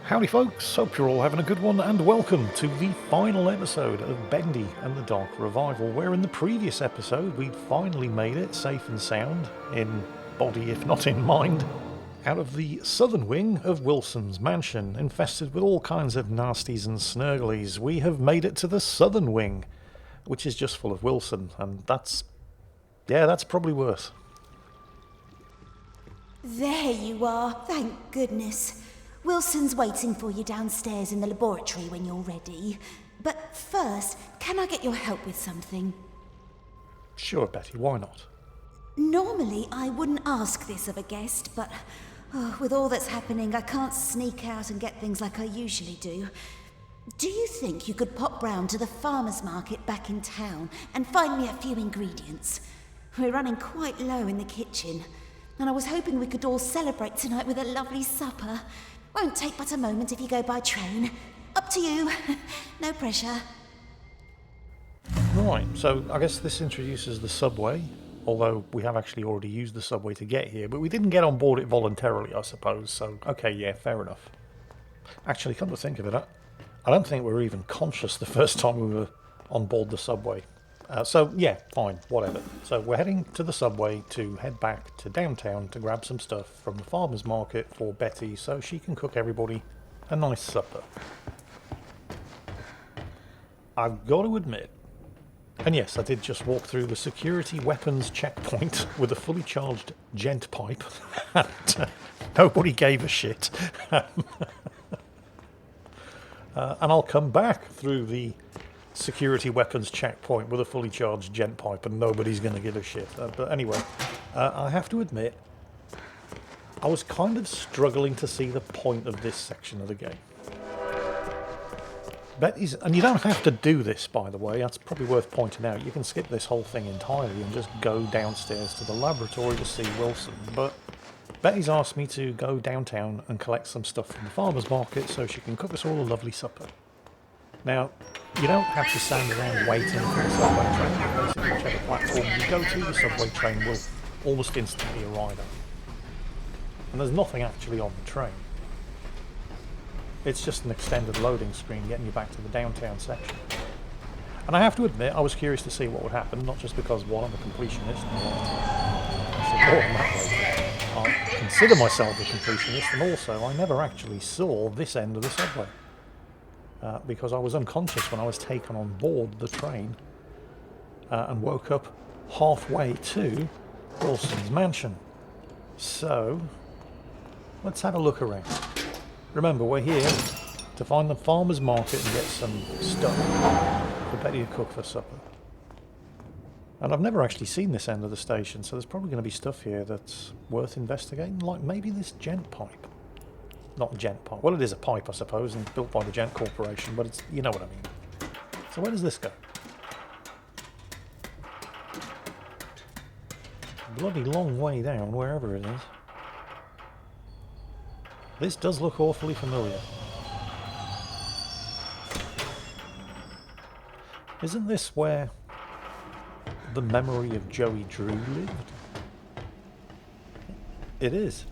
Howdy folks, hope you're all having a good one, and welcome to the final episode of Bendy and the Dark Revival, where in the previous episode we'd finally made it safe and sound, in body if not in mind, out of the southern wing of Wilson's mansion, infested with all kinds of nasties and snurglies. We have made it to the southern wing, which is just full of Wilson, and that's probably worse. There you are, thank goodness. Wilson's waiting for you downstairs in the laboratory when you're ready. But first, can I get your help with something? Sure, Betty, why not? Normally, I wouldn't ask this of a guest, but with all that's happening, I can't sneak out and get things like I usually do. Do you think you could pop round to the farmer's market back in town and find me a few ingredients? We're running quite low in the kitchen, and I was hoping we could all celebrate tonight with a lovely supper. Won't take but a moment if you go by train. Up to you. No pressure. Right, so I guess this introduces the subway, although we have actually already used the subway to get here, but we didn't get on board it voluntarily, I suppose, so okay, yeah, fair enough. Actually, come to think of it, I don't think we were even conscious the first time we were on board the subway. So yeah, fine, whatever. So we're heading to the subway to head back to downtown to grab some stuff from the farmer's market for Betty so she can cook everybody a nice supper. I've got to admit, and yes, I did just walk through the security weapons checkpoint with a fully charged gent pipe, and nobody gave a shit. And I'll come back through the security weapons checkpoint with a fully charged gent pipe and nobody's going to give a shit. But anyway, I have to admit, I was kind of struggling to see the point of this section of the game. Betty's, and you don't have to do this, by the way, that's probably worth pointing out. You can skip this whole thing entirely and just go downstairs to the laboratory to see Wilson. But Betty's asked me to go downtown and collect some stuff from the farmer's market so she can cook us all a lovely supper. Now, you don't have to stand around waiting for the subway train. Basically, whichever platform you go to, the subway train will almost instantly arrive at. And there's nothing actually on the train. It's just an extended loading screen getting you back to the downtown section. And I have to admit, I was curious to see what would happen, not just because, one, I'm a completionist, and more on that later. I consider myself a completionist, and also I never actually saw this end of the subway. Because I was unconscious when I was taken on board the train and woke up halfway to Wilson's mansion. So, let's have a look around. Remember, we're here to find the farmer's market and get some stuff for Betty to cook for supper. And I've never actually seen this end of the station, so there's probably going to be stuff here that's worth investigating, like maybe this gent pipe. Not a gent pipe. Well, it is a pipe, I suppose, and built by the Gent Corporation, but it's, you know what I mean. So where does this go? Bloody long way down, wherever it is. This does look awfully familiar. Isn't this where the memory of Joey Drew lived? It is.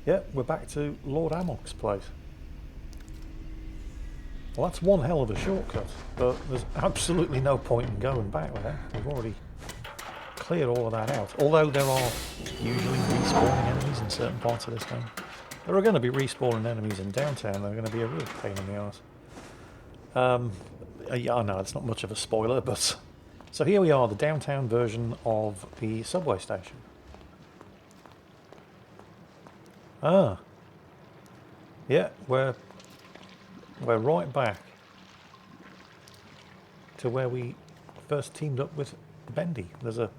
Yeah, we're back to Lord Amok's place. Well, that's one hell of a shortcut, but there's absolutely no point in going back there. We've already cleared all of that out. Although there are usually respawning enemies in certain parts of this game. There are going to be respawning enemies in downtown. They're going to be a real pain in the arse. Yeah, I know, it's not much of a spoiler, but... So here we are, the downtown version of the subway station. Ah, yeah, we're right back to where we first teamed up with Bendy. There's a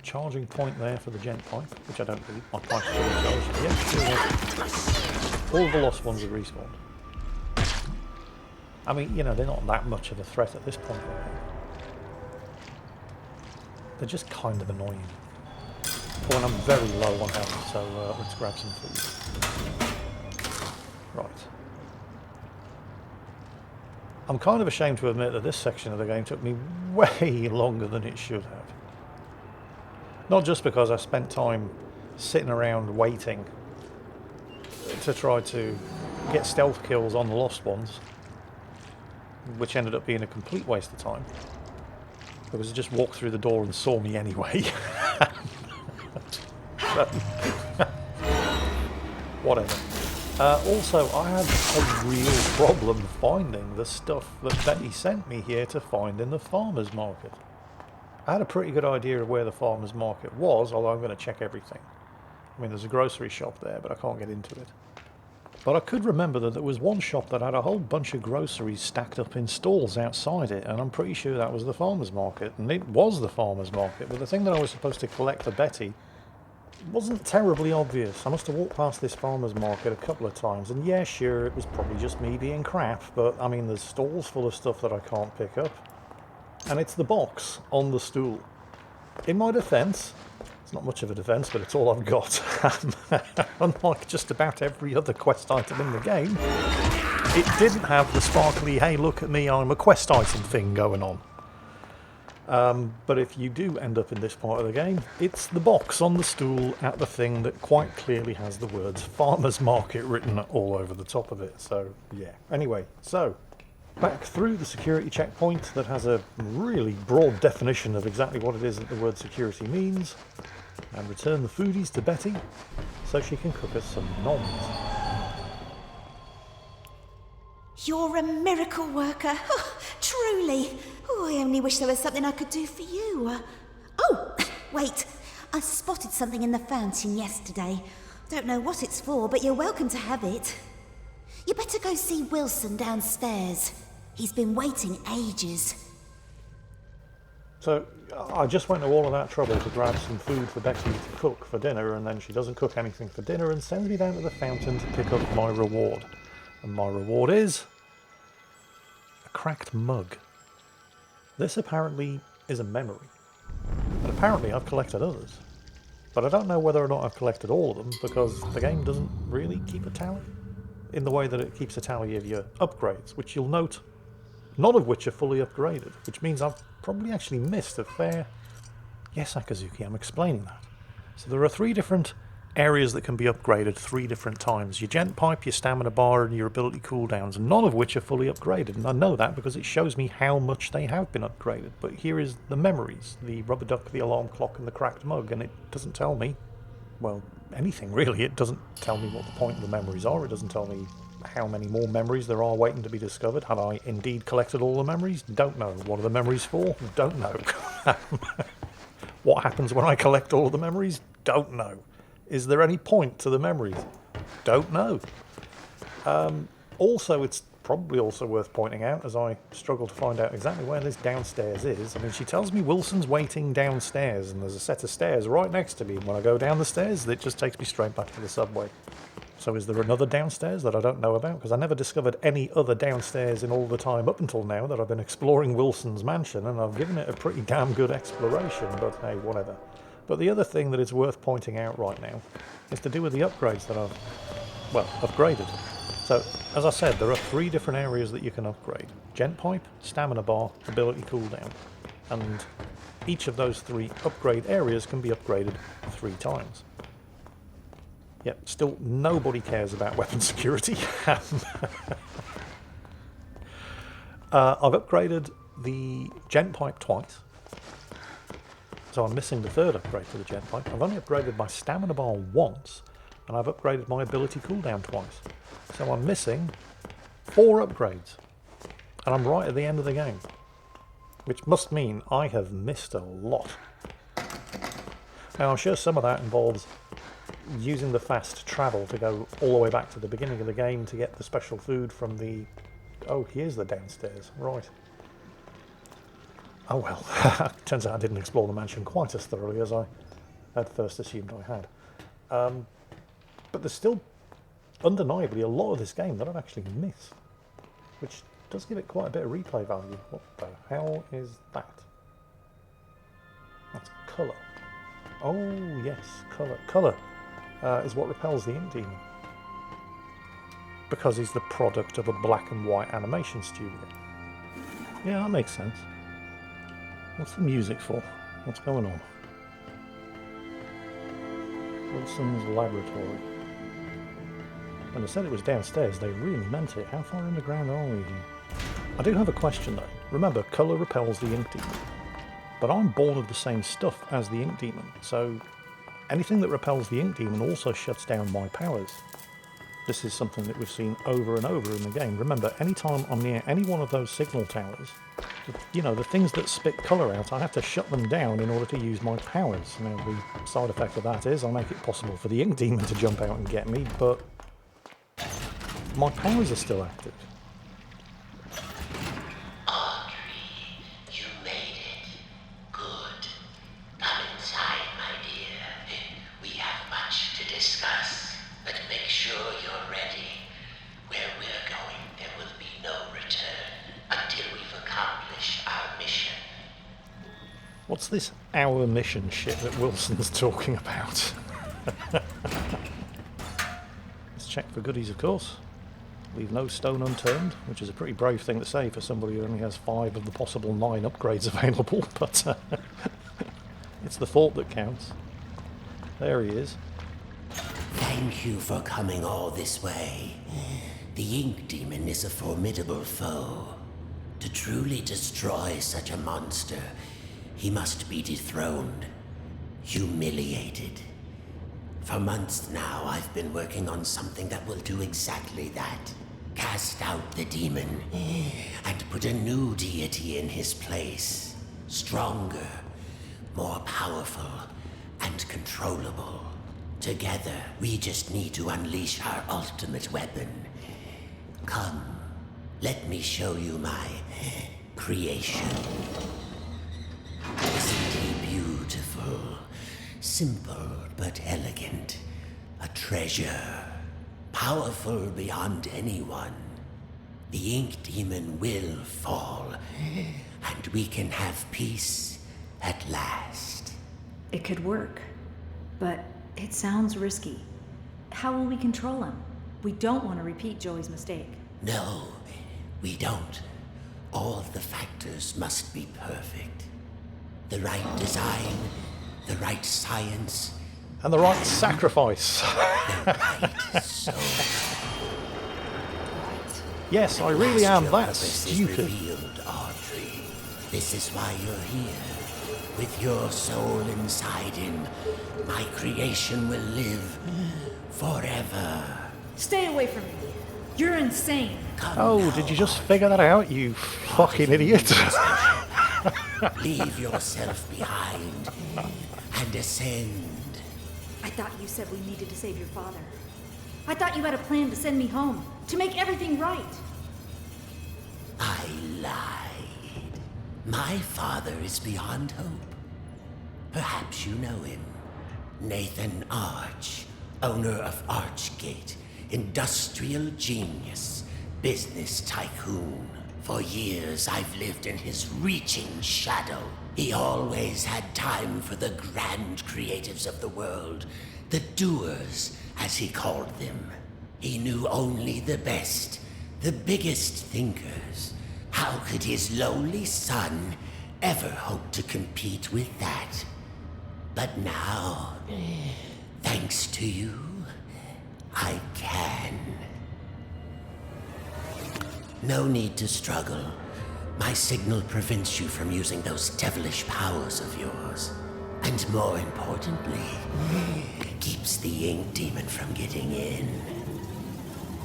charging point there for the gent pipe, which I don't believe my pipe's fully charged. Yeah, sure. All the lost ones have respawned. I mean, you know, they're not that much of a threat at this point. They're just kind of annoying. When I'm very low on health, so let's grab some food. Right. I'm kind of ashamed to admit that this section of the game took me way longer than it should have. Not just because I spent time sitting around waiting to try to get stealth kills on the lost ones, which ended up being a complete waste of time. Because it just walked through the door and saw me anyway. So, whatever. Also, I had a real problem finding the stuff that Bendy sent me here to find in the farmer's market. I had a pretty good idea of where the farmer's market was, although I'm going to check everything. I mean, there's a grocery shop there, but I can't get into it. But I could remember that there was one shop that had a whole bunch of groceries stacked up in stalls outside it, and I'm pretty sure that was the farmer's market, and it was the farmer's market, but the thing that I was supposed to collect for Betty wasn't terribly obvious. I must have walked past this farmer's market a couple of times, and yeah, sure, it was probably just me being crap, but I mean, there's stalls full of stuff that I can't pick up, and it's the box on the stool. In my defence, it's not much of a defence, but it's all I've got. Unlike just about every other quest item in the game, it didn't have the sparkly, hey look at me, I'm a quest item thing going on. But if you do end up in this part of the game, it's the box on the stool at the thing that quite clearly has the words Farmer's Market written all over the top of it. So, yeah. Anyway, so, back through the security checkpoint that has a really broad definition of exactly what it is that the word security means, and return the foodies to Betty so she can cook us some noms. You're a miracle worker. Oh, truly. Oh, I only wish there was something I could do for you. Oh, wait. I spotted something in the fountain yesterday. Don't know what it's for, but you're welcome to have it. You better go see Wilson downstairs. He's been waiting ages. So, I just went to all of that trouble to grab some food for Betty to cook for dinner, and then she doesn't cook anything for dinner and sends me down to the fountain to pick up my reward. And my reward is a cracked mug. This apparently is a memory. And apparently I've collected others. But I don't know whether or not I've collected all of them, because the game doesn't really keep a tally. In the way that it keeps a tally of your upgrades, which you'll note, none of which are fully upgraded, which means I've probably actually missed a fair... Yes, Akazuki, I'm explaining that. So there are 3 different areas that can be upgraded 3 different times. Your gent pipe, your stamina bar, and your ability cooldowns, none of which are fully upgraded. And I know that because it shows me how much they have been upgraded. But here is the memories, the rubber duck, the alarm clock, and the cracked mug, and it doesn't tell me, well, anything really. It doesn't tell me what the point of the memories are. It doesn't tell me how many more memories there are waiting to be discovered. Had I indeed collected all the memories? Don't know. What are the memories for? Don't know. What happens when I collect all of the memories? Don't know. Is there any point to the memories? Don't know. Also, it's probably also worth pointing out, as I struggle to find out exactly where this downstairs is. I mean, she tells me Wilson's waiting downstairs, and there's a set of stairs right next to me. And when I go down the stairs, it just takes me straight back to the subway. So is there another downstairs that I don't know about? Because I never discovered any other downstairs in all the time up until now that I've been exploring Wilson's mansion, and I've given it a pretty damn good exploration, but hey, whatever. But the other thing that is worth pointing out right now is to do with the upgrades that I've, well, upgraded. So, as I said, there are 3 different areas that you can upgrade. Gent pipe, stamina bar, ability cooldown. And each of those 3 upgrade areas can be upgraded 3 times. Yep, still nobody cares about weapon security. I've upgraded the gent pipe twice. So I'm missing the 3rd upgrade to the gent pipe. I've only upgraded my stamina bar once, and I've upgraded my ability cooldown twice. So I'm missing 4 upgrades. And I'm right at the end of the game. Which must mean I have missed a lot. Now I'm sure some of that involves using the fast travel to go all the way back to the beginning of the game to get the special food from the... Oh, here's the downstairs. Right. Oh well, turns out I didn't explore the mansion quite as thoroughly as I had first assumed I had. But there's still undeniably a lot of this game that I've actually missed, which does give it quite a bit of replay value. What the hell is that? That's colour. Oh yes, colour. Colour is what repels the ink demon, because he's the product of a black and white animation studio. Yeah, that makes sense. What's the music for? What's going on? Wilson's laboratory. When they said it was downstairs, they really meant it. How far underground are we? I do have a question though. Remember, colour repels the ink demon. But I'm born of the same stuff as the ink demon, so anything that repels the ink demon also shuts down my powers. This is something that we've seen over and over in the game. Remember, anytime I'm near any one of those signal towers, you know, the things that spit colour out, I have to shut them down in order to use my powers. Now, the side effect of that is I'll make it possible for the ink demon to jump out and get me, but my powers are still active. Audrey, you made it. Good. Come inside, my dear. We have much to discuss, but make sure you're ready. Where we're going, there will be no return until we've accomplished our mission. What's this our mission shit that Wilson's talking about? Let's check for goodies, of course. Leave no stone unturned, which is a pretty brave thing to say for somebody who only has 5 of the possible 9 upgrades available, but it's the thought that counts. There he is. Thank you for coming all this way. The Ink Demon is a formidable foe. To truly destroy such a monster, he must be dethroned, humiliated. For months now, I've been working on something that will do exactly that. Cast out the demon, and put a new deity in his place. Stronger, more powerful, and controllable. Together, we just need to unleash our ultimate weapon. Come, let me show you my creation. Isn't he beautiful? Simple but elegant. A treasure. Powerful beyond anyone. The Ink Demon will fall, and we can have peace at last. It could work, but it sounds risky. How will we control him? We don't want to repeat Joey's mistake. No, we don't. All of the factors must be perfect. The right design, the right science, And the right sacrifice. the right soul. Yes, I really am that Purpose is stupid. revealed, Audrey. This is why you're here. With your soul inside him, my creation will live forever. Stay away from me. You're insane. Come Oh, now, did you just figure that out, you fucking idiot? leave yourself behind and ascend. I thought you said we needed to save your father. I thought you had a plan to send me home, to make everything right. I lied. My father is beyond hope. Perhaps you know him. Nathan Arch, owner of Archgate, industrial genius, business tycoon. For years I've lived in his reaching shadow. He always had time for the grand creatives of the world, the doers, as he called them. He knew only the best, the biggest thinkers. How could his lowly son ever hope to compete with that? But now, thanks to you, I can. No need to struggle. My signal prevents you from using those devilish powers of yours. And more importantly, keeps the Ink Demon from getting in.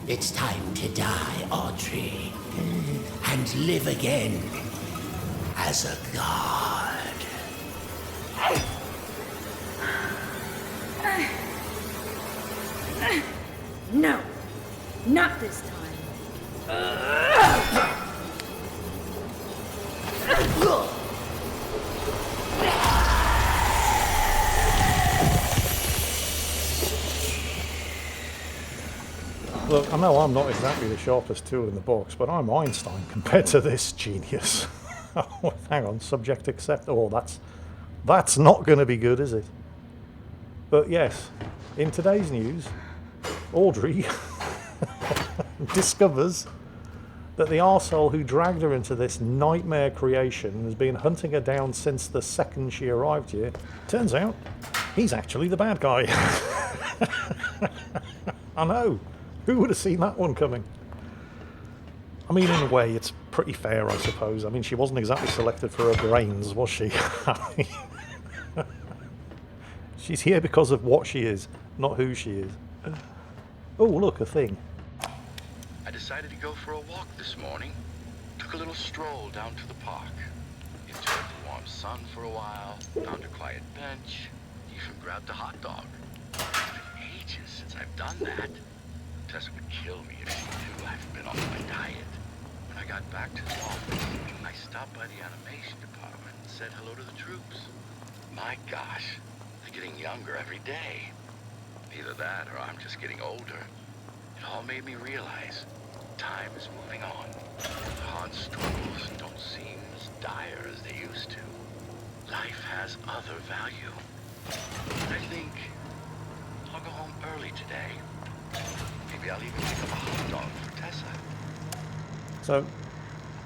It's time to die, Audrey, and live again as a god. No, not this time. Look, I know I'm not exactly the sharpest tool in the box, but I'm Einstein compared to this genius. Oh, hang on, subject accept. Oh, that's not going to be good, is it? But yes, in today's news, Audrey discovers that the arsehole who dragged her into this nightmare creation has been hunting her down since the second she arrived here. Turns out, he's actually the bad guy. I know. Who would have seen that one coming? I mean, in a way, it's pretty fair, I suppose. I mean, she wasn't exactly selected for her brains, was she? She's here because of what she is, not who she is. Oh, look, a thing. I decided to go for a walk this morning. Took a little stroll down to the park. Enjoyed the warm sun for a while, found a quiet bench, even grabbed a hot dog. It's been ages since I've done that. Tessa would kill me if she knew I've been on my diet. When I got back to the office, I stopped by the animation department and said hello to the troops. My gosh, they're getting younger every day. Either that or I'm just getting older. It all made me realize time is moving on. The hard struggles don't seem as dire as they used to. Life has other value. I think I'll go home early today. Maybe I'll even pick up a hot dog for Tessa. So,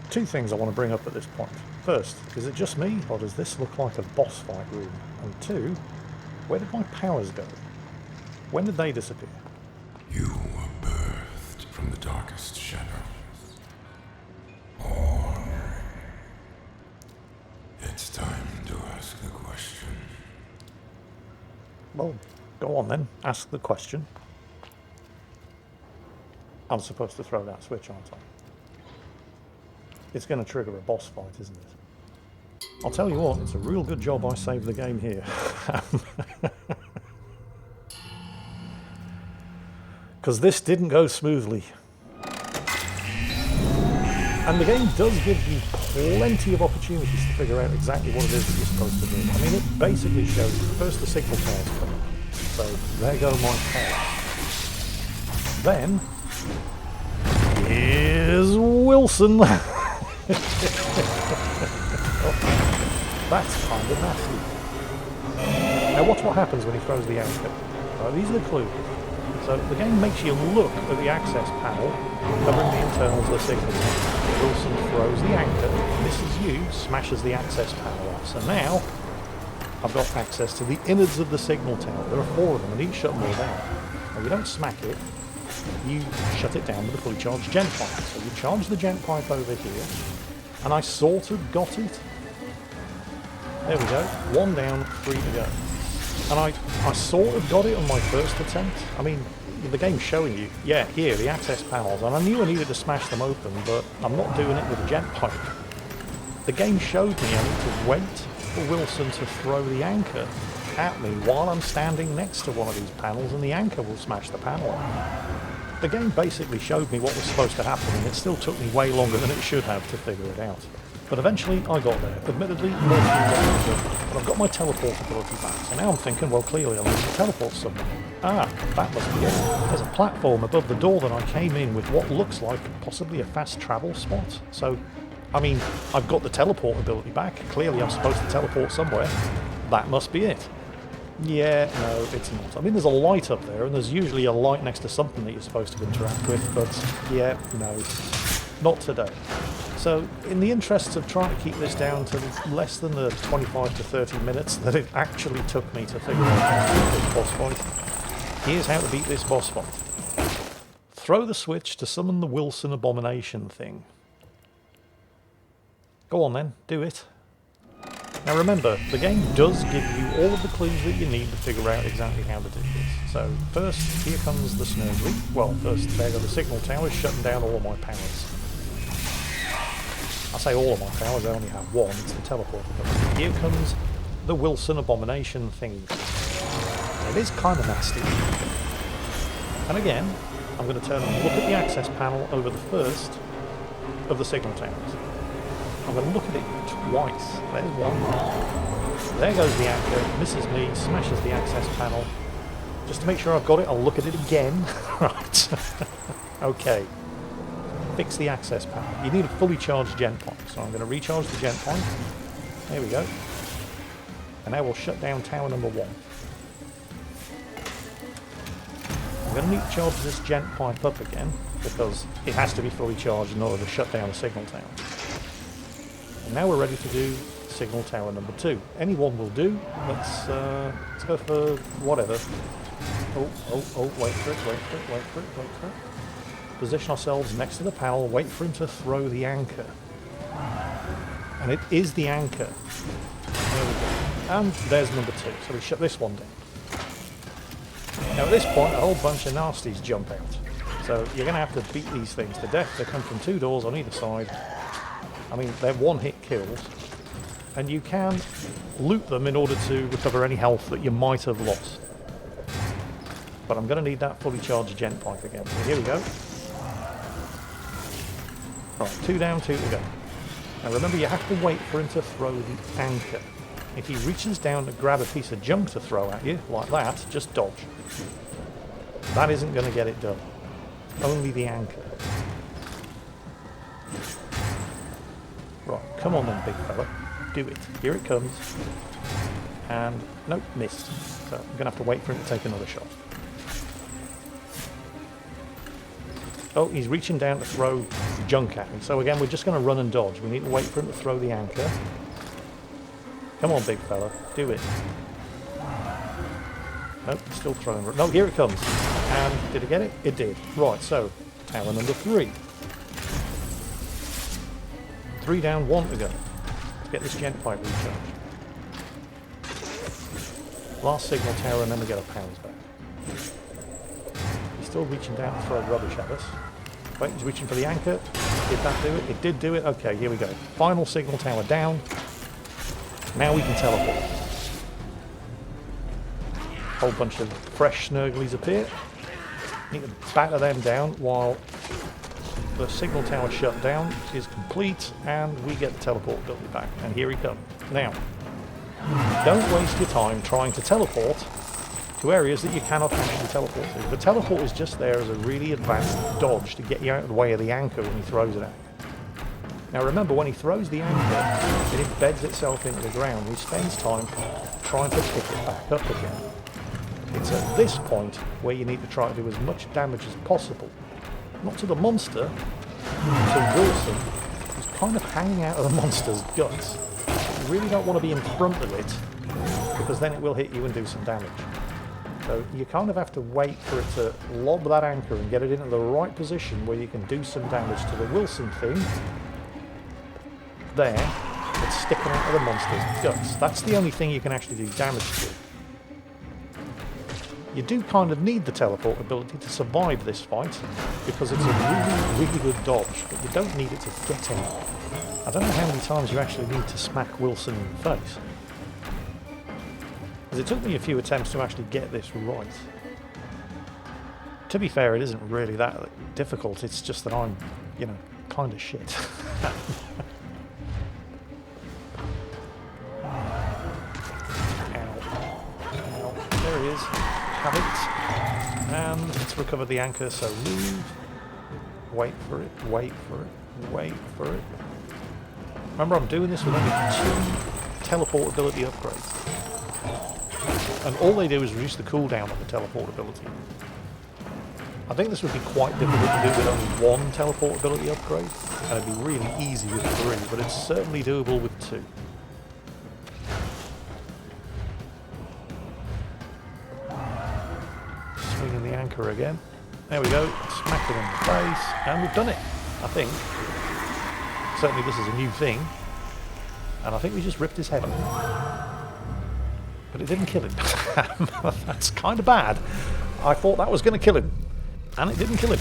two things I want to bring up at this point. First, is it just me, or does this look like a boss fight room? And two, where did my powers go? When did they disappear? You were birthed from the darkest shadows. Audrey. It's time to ask the question. Well, go on then, ask the question. I'm supposed to throw that switch, aren't I? It's going to trigger a boss fight, isn't it? I'll tell you what, it's a real good job I saved the game here. Because this didn't go smoothly. And the game does give you plenty of opportunities to figure out exactly what it is that you're supposed to do. I mean, it basically shows you first the signal towers come up. So, there go my powers. Then, here's Wilson. That's kind of nasty. Now watch what happens when he throws the anchor. These are the clues. So the game makes you look at the access panel covering the internals of the signal tower. Wilson throws the anchor, misses you, smashes the access panel off. So now I've got access to the innards of the signal tower. There are 4 of them and each shut them all down. Now you don't smack it, you shut it down with a fully charged gent pipe. So you charge the gent pipe over here, and I sort of got it. There we go, 1 down, 3 to go. And I sort of got it on my first attempt. I mean, the game's showing you, yeah, here, the access panels, and I knew I needed to smash them open, but I'm not doing it with a gent pipe. The game showed me I need to wait for Wilson to throw the anchor at me while I'm standing next to one of these panels, and the anchor will smash the panel. The game basically showed me what was supposed to happen, and it still took me way longer than it should have to figure it out. But eventually I got there. Admittedly, more than but I've got my teleport ability back. So now I'm thinking, well, clearly I need to teleport somewhere. Ah, that must be it. There's a platform above the door that I came in with what looks like possibly a fast travel spot. So, I mean, I've got the teleport ability back. Clearly I'm supposed to teleport somewhere. That must be it. Yeah, no, it's not. I mean, there's a light up there, and there's usually a light next to something that you're supposed to interact with, but yeah, no, not today. So, in the interests of trying to keep this down to less than the 25 to 30 minutes that it actually took me to figure out how to beat this boss fight, here's how to beat this boss fight. Throw the switch to summon the Wilson abomination thing. Go on then, do it. Now remember, the game does give you all of the clues that you need to figure out exactly how to do this. So, first, here comes the snurgery. Well, first, there go the signal towers, shutting down all of my powers. I say all of my powers, I only have one, it's the teleporter. Here comes the Wilson abomination thingy. It is kind of nasty. And again, I'm going to turn and look at the access panel over the first of the signal towers. I'm going to look at it twice. There's one. There goes the anchor, misses me, smashes the access panel. Just to make sure I've got it, I'll look at it again. Right. Okay. Fix the access panel. You need a fully charged gent pipe, so I'm going to recharge the gent pipe. There we go. And now we'll shut down tower number 1. I'm going to need to charge this gent pipe up again, because it has to be fully charged in order to shut down the signal tower. And now we're ready to do signal tower number 2. Any one will do. Let's go for whatever. Oh, wait for it. Position ourselves next to the pal, wait for him to throw the anchor. And it is the anchor. There we go. And there's number 2, so we shut this one down. Now at this point, a whole bunch of nasties jump out. So you're going to have to beat these things to death. They come from 2 doors on either side. I mean, they're one-hit kills. And you can loot them in order to recover any health that you might have lost. But I'm going to need that fully charged gent pipe again. So here we go. Right, 2 down, 2 to go. Now remember, you have to wait for him to throw the anchor. If he reaches down to grab a piece of junk to throw at you, like that, just dodge. That isn't going to get it done. Only the anchor. Right, come on then, big fella. Do it. Here it comes. And, nope, missed. So I'm going to have to wait for him to take another shot. Oh, he's reaching down to throw junk at me. So again, we're just going to run and dodge. We need to wait for him to throw the anchor. Come on, big fella. Do it. Nope, still throwing. No, here it comes. And did it get it? It did. Right, so tower number 3. 3 down, 1 to go. Let's get this gent pipe recharged. Last signal tower, and then we get our powers back. He's still reaching down to throw rubbish at us. Wait, he's reaching for the anchor. Did that do it? It did do it. Okay, here we go. Final signal tower down. Now we can teleport. Whole bunch of fresh snurglies appear. Need to batter them down while the signal tower shutdown is complete, and we get the teleport ability back. And here he comes. Now, don't waste your time trying to teleport to areas that you cannot actually teleport to. The teleport is just there as a really advanced dodge to get you out of the way of the anchor when he throws it at you. Now remember, when he throws the anchor, it embeds itself into the ground. He spends time trying to pick it back up again. It's at this point where you need to try to do as much damage as possible. Not to the monster, to Wilson, who's kind of hanging out of the monster's guts. You really don't want to be in front of it, because then it will hit you and do some damage. So you kind of have to wait for it to lob that anchor and get it into the right position where you can do some damage to the Wilson thing. There, it's sticking out of the monster's guts. That's the only thing you can actually do damage to. You do kind of need the teleport ability to survive this fight, because it's a really, really good dodge, but you don't need it to get out. I don't know how many times you actually need to smack Wilson in the face. Because it took me a few attempts to actually get this right. To be fair, it isn't really that difficult, it's just that I'm, you know, kind of shit. There he is. Have it. And let's recover the anchor, so move. Wait for it, wait for it, wait for it. Remember, I'm doing this with only 2 teleport ability upgrades. And all they do is reduce the cooldown of the teleport ability. I think this would be quite difficult to do with only 1 teleport ability upgrade, and it'd be really easy with 3, but it's certainly doable with 2. Swinging the anchor again. There we go. Smack it in the face, and we've done it, I think. Certainly this is a new thing, and I think we just ripped his head off. But it didn't kill him. That's kind of bad. I thought that was going to kill him, and it didn't kill him.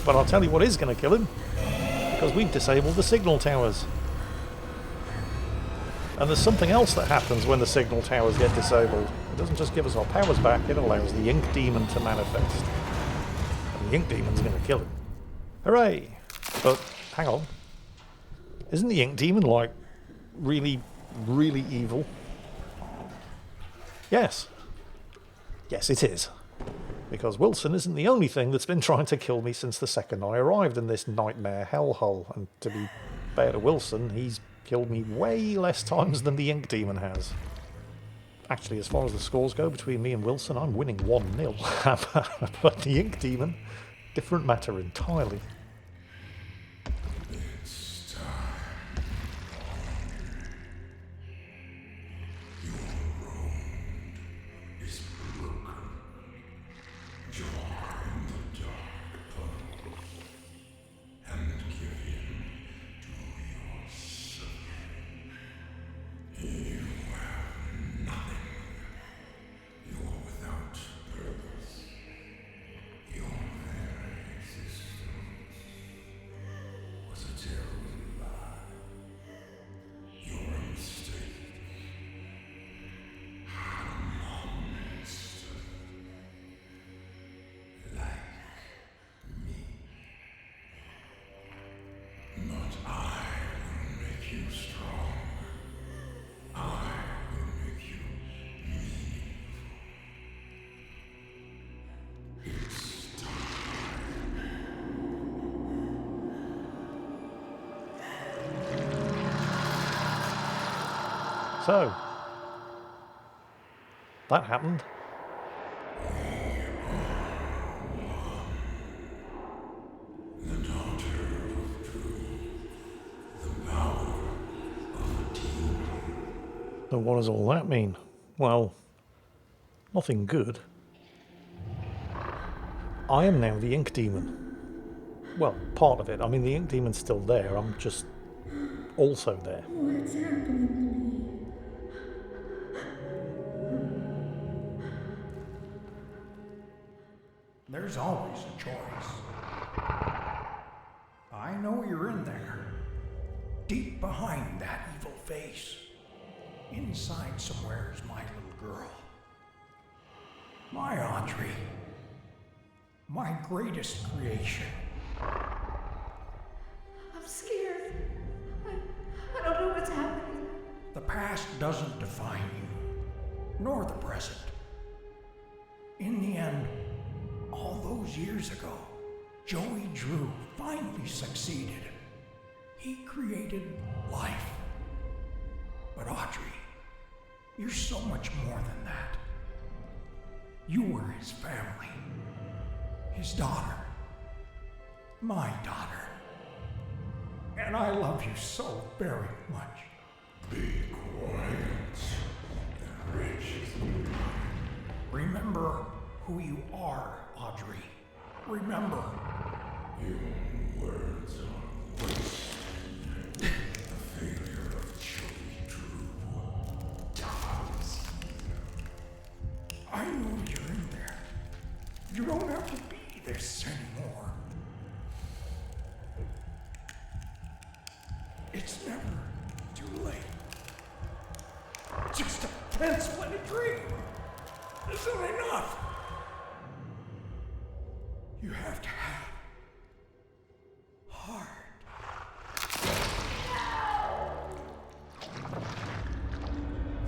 But I'll tell you what is going to kill him, because we've disabled the signal towers. And there's something else that happens when the signal towers get disabled. It doesn't just give us our powers back, it allows the Ink Demon to manifest. And the Ink Demon's going to kill him. Hooray! But, hang on. Isn't the Ink Demon, like, really, really evil? Yes. Yes, it is. Because Wilson isn't the only thing that's been trying to kill me since the second I arrived in this nightmare hellhole. And to be fair to Wilson, he's killed me way less times than the Ink Demon has. Actually, as far as the scores go between me and Wilson, I'm winning 1-0. But the Ink Demon, different matter entirely. This time, your road is blood. So, that happened. The daughter of truth, the power of a demon. So what does all that mean? Well, nothing good. I am now the ink demon. Well, part of it. I mean, the ink demon's still there. I'm just also there. What's happening to me? There's always a choice. I know you're in there. Deep behind that evil face. Inside somewhere is my little girl. My Audrey. My greatest creation. I'm scared. I don't know what's happening. The past doesn't define you, nor the present. In the end, all those years ago, Joey Drew finally succeeded. He created life. But Audrey, you're so much more than that. You were his family, his daughter, my daughter. And I love you so very much. Be quiet and rich. Remember who you are, Audrey. Remember. Your words are waste. The failure of Joey Drew. Dogs. I know you're in there. You don't have to be this anymore. It's never too late. Just a pencil and a dream isn't enough. You have to have heart.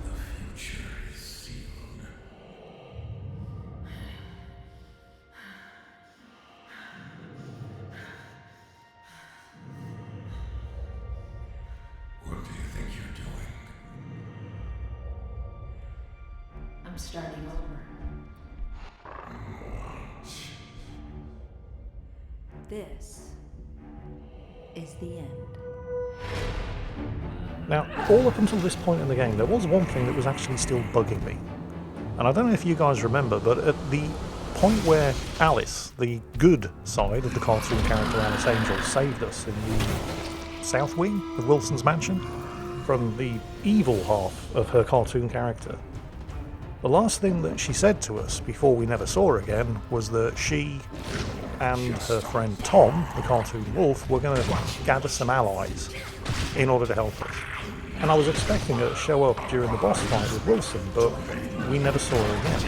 The future is sealed. What do you think you're doing? I'm starting over. This is the end. Now, all up until this point in the game, there was one thing that was actually still bugging me. And I don't know if you guys remember, but at the point where Alice, the good side of the cartoon character Alice Angel, saved us in the South Wing of Wilson's mansion from the evil half of her cartoon character, the last thing that she said to us before we never saw her again was that she and her friend Tom, the cartoon wolf, were going to gather some allies in order to help us. And I was expecting her to show up during the boss fight with Wilson, but we never saw her again.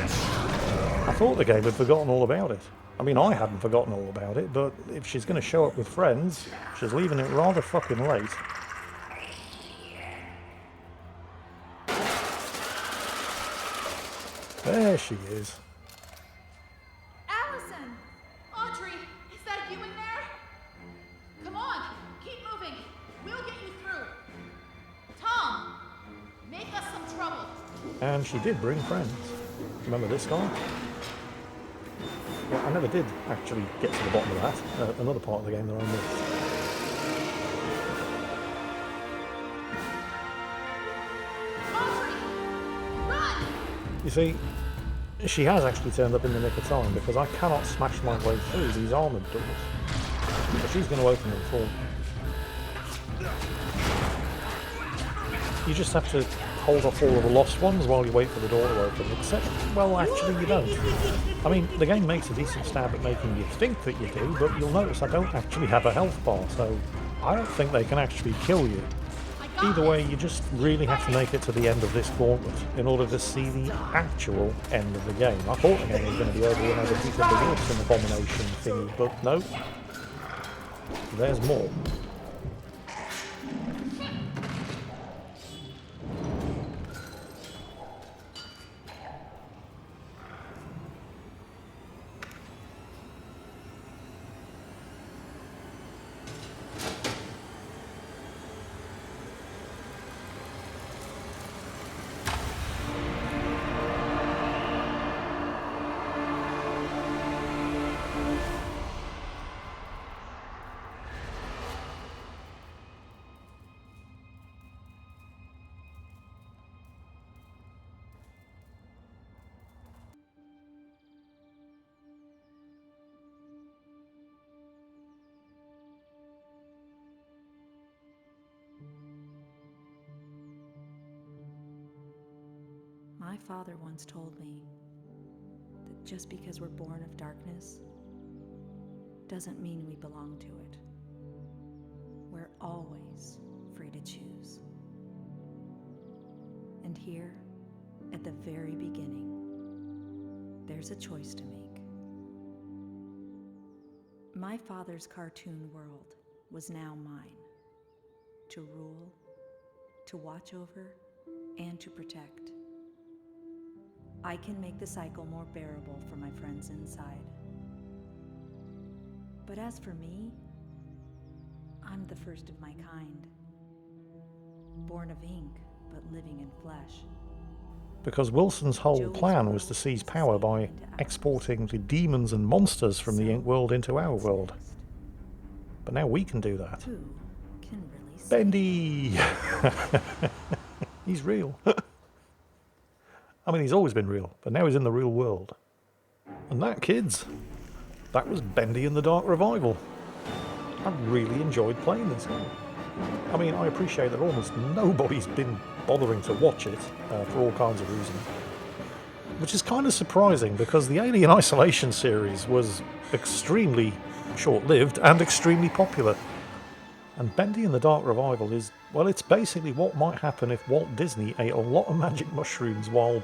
I thought the game had forgotten all about it. I mean, I hadn't forgotten all about it, but if she's going to show up with friends, she's leaving it rather fucking late. There she is. Allison! Audrey, is that you in there? Come on, keep moving. We'll get you through. Tom, make us some trouble. And she did bring friends. Remember this guy? Well, I never did actually get to the bottom of that. Another part of the game that I missed. Audrey, run! You see, she has actually turned up in the nick of time because I cannot smash my way through these armoured doors. But she's going to open them for me. You just have to hold off all of the lost ones while you wait for the door to open, except, well, actually you don't. I mean, the game makes a decent stab at making you think that you do, but you'll notice I don't actually have a health bar, so I don't think they can actually kill you. Either way, you just really have to make it to the end of this gauntlet in order to see the actual end of the game. I thought the game was going to be over when I defeated the Wilson abomination thingy, but no. There's more. My father once told me that just because we're born of darkness doesn't mean we belong to it. We're always free to choose. And here, at the very beginning, there's a choice to make. My father's cartoon world was now mine, to rule, to watch over, and to protect. I can make the cycle more bearable for my friends inside. But as for me, I'm the first of my kind. Born of ink, but living in flesh. Because Wilson's whole plan was to seize power by exporting the demons and monsters from the ink world into our world. But now we can do that. Who can really say? Bendy! He's real. I mean, he's always been real, but now he's in the real world. And that, kids, that was Bendy and the Dark Revival. I really enjoyed playing this game. I mean, I appreciate that almost nobody's been bothering to watch it for all kinds of reasons. Which is kind of surprising, because the Alien Isolation series was extremely short-lived and extremely popular. And Bendy and the Dark Revival is, well, it's basically what might happen if Walt Disney ate a lot of magic mushrooms while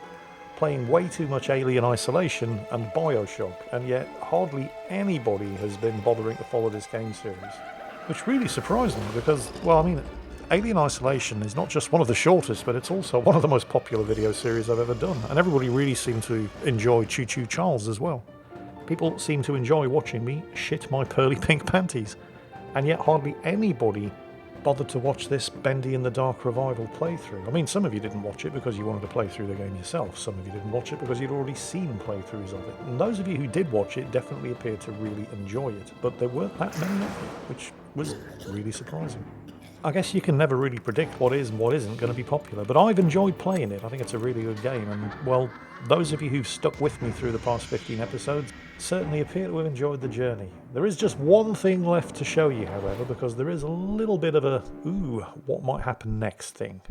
playing way too much Alien Isolation and Bioshock, and yet hardly anybody has been bothering to follow this game series. Which really surprised me, because, well, I mean, Alien Isolation is not just one of the shortest, but it's also one of the most popular video series I've ever done, and everybody really seemed to enjoy Choo Choo Charles as well. People seem to enjoy watching me shit my pearly pink panties, and yet hardly anybody bothered to watch this Bendy and the Dark Revival playthrough. I mean, some of you didn't watch it because you wanted to play through the game yourself. Some of you didn't watch it because you'd already seen playthroughs of it. And those of you who did watch it definitely appeared to really enjoy it. But there weren't that many of them, which was really surprising. I guess you can never really predict what is and what isn't going to be popular, but I've enjoyed playing it. I think it's a really good game, and, well, those of you who've stuck with me through the past 15 episodes certainly appear to have enjoyed the journey. There is just one thing left to show you, however, because there is a little bit of a, ooh, what might happen next thing.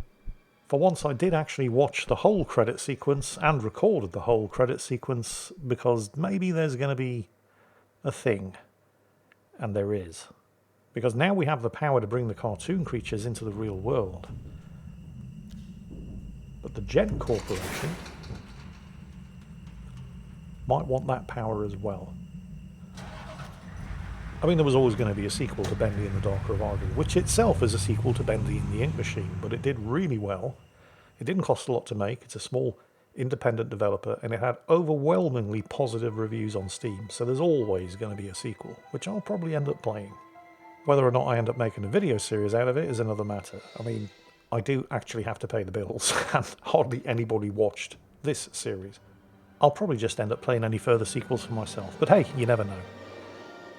For once, I did actually watch the whole credit sequence and recorded the whole credit sequence, because maybe there's going to be a thing. And there is. Because now we have the power to bring the cartoon creatures into the real world. But the Gen Corporation might want that power as well. I mean, there was always going to be a sequel to Bendy and the Dark Revival, which itself is a sequel to Bendy and the Ink Machine, but it did really well. It didn't cost a lot to make. It's a small independent developer, and it had overwhelmingly positive reviews on Steam, so there's always going to be a sequel, which I'll probably end up playing. Whether or not I end up making a video series out of it is another matter. I mean, I do actually have to pay the bills, and hardly anybody watched this series. I'll probably just end up playing any further sequels for myself, but hey, you never know.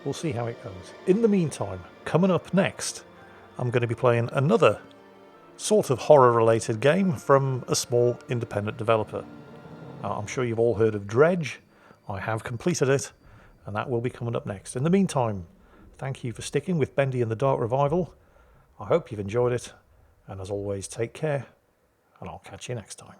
We'll see how it goes. In the meantime, coming up next, I'm going to be playing another sort of horror-related game from a small independent developer. I'm sure you've all heard of Dredge. I have completed it, and that will be coming up next. In the meantime, thank you for sticking with Bendy and the Dark Revival. I hope you've enjoyed it, and as always, take care, and I'll catch you next time.